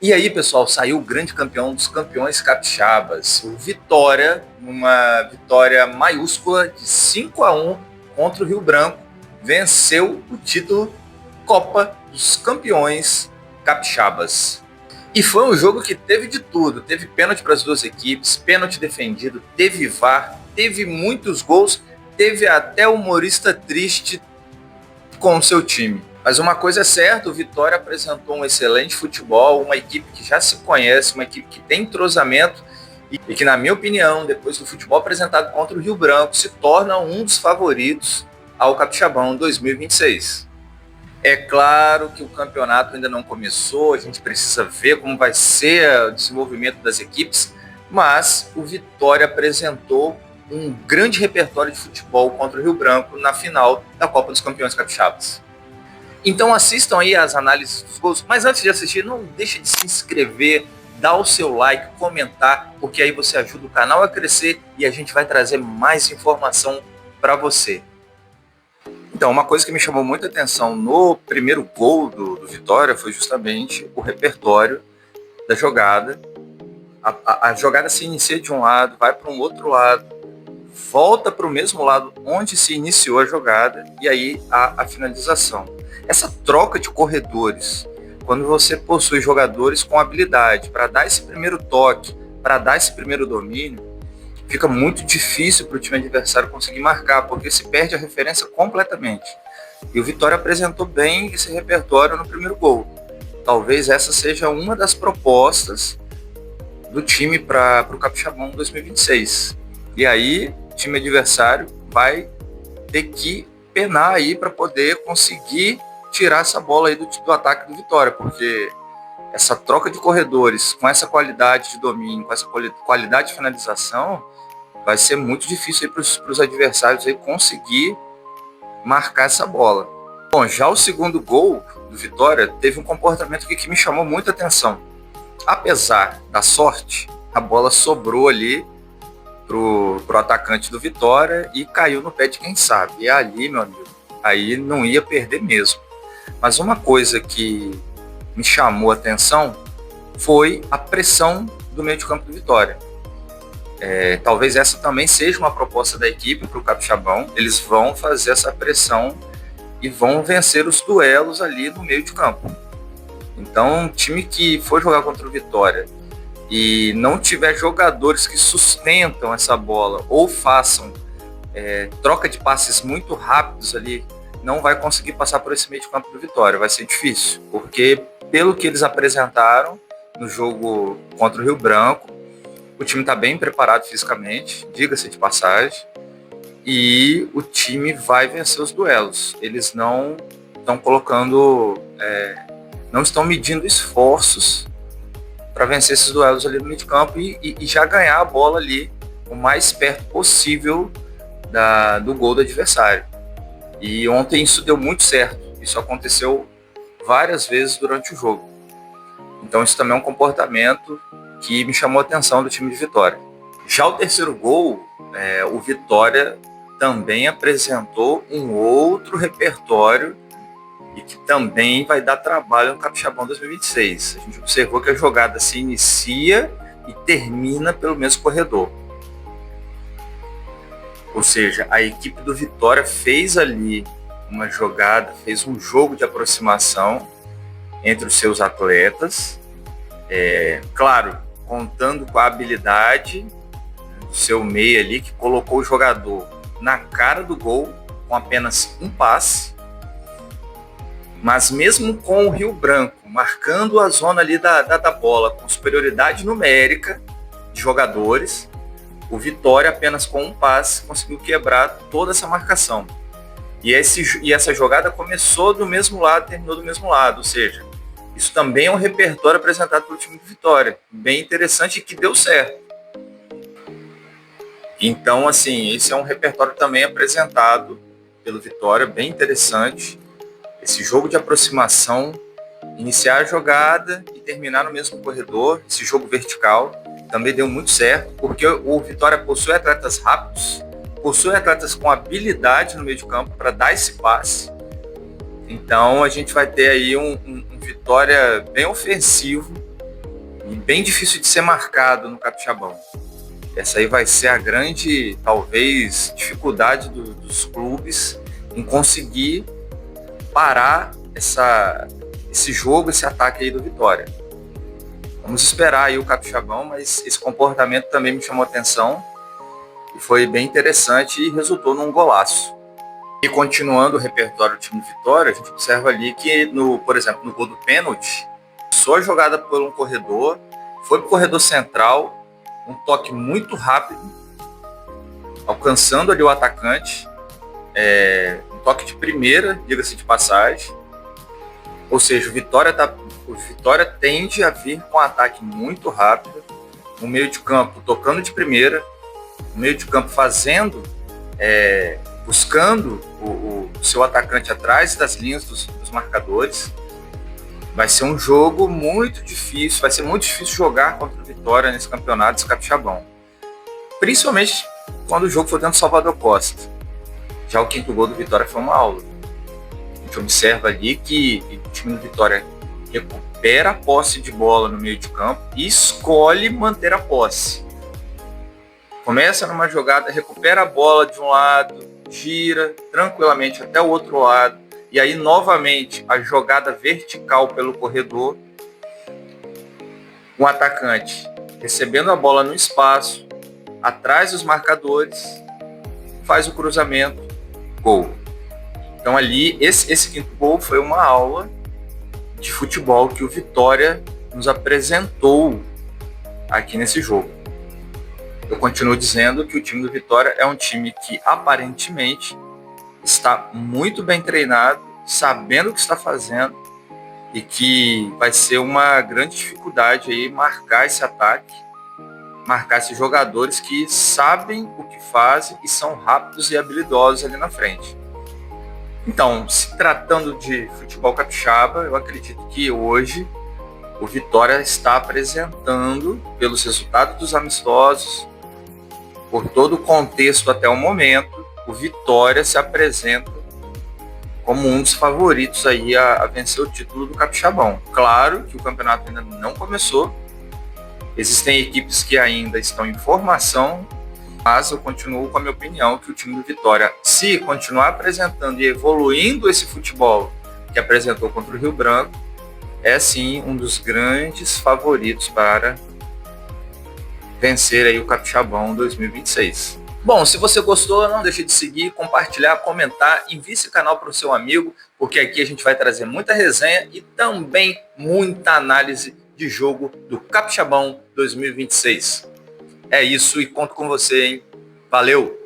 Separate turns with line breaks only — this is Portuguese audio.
E aí, pessoal, saiu o grande campeão dos campeões capixabas, o Vitória, uma vitória maiúscula de 5-1 contra o Rio Branco, venceu o título Copa dos Campeões Capixabas. E foi um jogo que teve de tudo, teve pênalti para as duas equipes, pênalti defendido, teve VAR, teve muitos gols, teve até humorista triste com o seu time. Mas uma coisa é certa, o Vitória apresentou um excelente futebol, uma equipe que já se conhece, uma equipe que tem entrosamento e que, na minha opinião, depois do futebol apresentado contra o Rio Branco, se torna um dos favoritos ao Capixabão 2026. É claro que o campeonato ainda não começou, a gente precisa ver como vai ser o desenvolvimento das equipes, mas o Vitória apresentou um grande repertório de futebol contra o Rio Branco na final da Copa dos Campeões Capixabas. Então assistam aí as análises dos gols, mas antes de assistir, não deixe de se inscrever, dar o seu like, comentar, porque aí você ajuda o canal a crescer e a gente vai trazer mais informação para você. Então, uma coisa que me chamou muita atenção no primeiro gol do Vitória foi justamente o repertório da jogada. A jogada se inicia de um lado, vai para um outro lado, volta para o mesmo lado onde se iniciou a jogada e aí a finalização. Essa troca de corredores, quando você possui jogadores com habilidade para dar esse primeiro toque, para dar esse primeiro domínio, fica muito difícil para o time adversário conseguir marcar, porque se perde a referência completamente. E o Vitória apresentou bem esse repertório no primeiro gol. Talvez essa seja uma das propostas do time para o Capixabão 2026. E aí, o time adversário vai ter que penar aí para poder conseguir tirar essa bola aí do ataque do Vitória, porque essa troca de corredores com essa qualidade de domínio, com essa qualidade de finalização, vai ser muito difícil para os adversários aí conseguir marcar essa bola. Bom, já o segundo gol do Vitória teve um comportamento que me chamou muita atenção. Apesar da sorte, a bola sobrou ali pro atacante do Vitória e caiu no pé de quem sabe. E ali, meu amigo, aí não ia perder mesmo. Mas uma coisa que me chamou a atenção foi a pressão do meio de campo do Vitória. Talvez essa também seja uma proposta da equipe para o Capixabão. Eles vão fazer essa pressão e vão vencer os duelos ali no meio de campo. Então, um time que for jogar contra o Vitória e não tiver jogadores que sustentam essa bola ou façam troca de passes muito rápidos ali, não vai conseguir passar por esse meio de campo do Vitória. Vai ser difícil, porque pelo que eles apresentaram no jogo contra o Rio Branco, o time está bem preparado fisicamente, diga-se de passagem, e o time vai vencer os duelos. Eles não estão colocando, não estão medindo esforços para vencer esses duelos ali no meio de campo e já ganhar a bola ali o mais perto possível do gol do adversário. E ontem isso deu muito certo. Isso aconteceu várias vezes durante o jogo. Então isso também é um comportamento que me chamou a atenção do time de Vitória. Já o terceiro gol, o Vitória também apresentou um outro repertório e que também vai dar trabalho no Capixabão 2026. A gente observou que a jogada se inicia e termina pelo mesmo corredor. Ou seja, a equipe do Vitória fez ali uma jogada, fez um jogo de aproximação entre os seus atletas, claro, contando com a habilidade do seu meia ali, que colocou o jogador na cara do gol com apenas um passe, mas mesmo com o Rio Branco marcando a zona ali da bola com superioridade numérica de jogadores, o Vitória apenas com um passe conseguiu quebrar toda essa marcação. E essa jogada começou do mesmo lado, terminou do mesmo lado, ou seja, isso também é um repertório apresentado pelo time do Vitória, bem interessante e que deu certo. Então, assim, esse é um repertório também apresentado pelo Vitória, bem interessante. Esse jogo de aproximação, iniciar a jogada e terminar no mesmo corredor, esse jogo vertical, também deu muito certo, porque o Vitória possui atletas rápidos, possui atletas com habilidade no meio de campo para dar esse passe. Então a gente vai ter aí um Vitória bem ofensivo bem difícil de ser marcado no Capixabão. Essa aí vai ser a grande, talvez, dificuldade dos clubes em conseguir parar esse jogo, esse ataque aí do Vitória. Vamos esperar aí o Capixabão, mas esse comportamento também me chamou atenção e foi bem interessante e resultou num golaço. E continuando o repertório do time do Vitória, a gente observa ali que, por exemplo, no gol do pênalti, só a jogada por um corredor, foi para o corredor central, um toque muito rápido, alcançando ali o atacante, um toque de primeira, diga-se de passagem. Ou seja, o Vitória tende a vir com um ataque muito rápido, no meio de campo tocando de primeira, no meio de campo fazendo, buscando o seu atacante atrás das linhas dos marcadores. Vai ser um jogo muito difícil, vai ser muito difícil jogar contra o Vitória nesse campeonato desse Capixabão. Principalmente quando o jogo for dentro do Salvador Costa. Já o quinto gol do Vitória foi uma aula. A gente observa ali que o time do Vitória recupera a posse de bola no meio de campo e escolhe manter a posse. Começa numa jogada, recupera a bola de um lado, gira tranquilamente até o outro lado, e aí novamente a jogada vertical pelo corredor, um atacante recebendo a bola no espaço, atrás dos marcadores, faz o cruzamento, gol. Então ali, esse quinto gol foi uma aula de futebol que o Vitória nos apresentou aqui nesse jogo. Eu continuo dizendo que o time do Vitória é um time que aparentemente está muito bem treinado, sabendo o que está fazendo e que vai ser uma grande dificuldade aí marcar esse ataque, marcar esses jogadores que sabem o que fazem e são rápidos e habilidosos ali na frente. Então, se tratando de futebol capixaba, eu acredito que hoje o Vitória está apresentando, pelos resultados dos amistosos, por todo o contexto até o momento, o Vitória se apresenta como um dos favoritos aí a vencer o título do Capixabão. Claro que o campeonato ainda não começou, existem equipes que ainda estão em formação, mas eu continuo com a minha opinião que o time do Vitória, se continuar apresentando e evoluindo esse futebol que apresentou contra o Rio Branco, é sim um dos grandes favoritos para vencer aí o Capixabão 2026. Bom, se você gostou, não deixe de seguir, compartilhar, comentar, envie esse canal para o seu amigo, porque aqui a gente vai trazer muita resenha e também muita análise de jogo do Capixabão 2026. É isso e conto com você, hein? Valeu!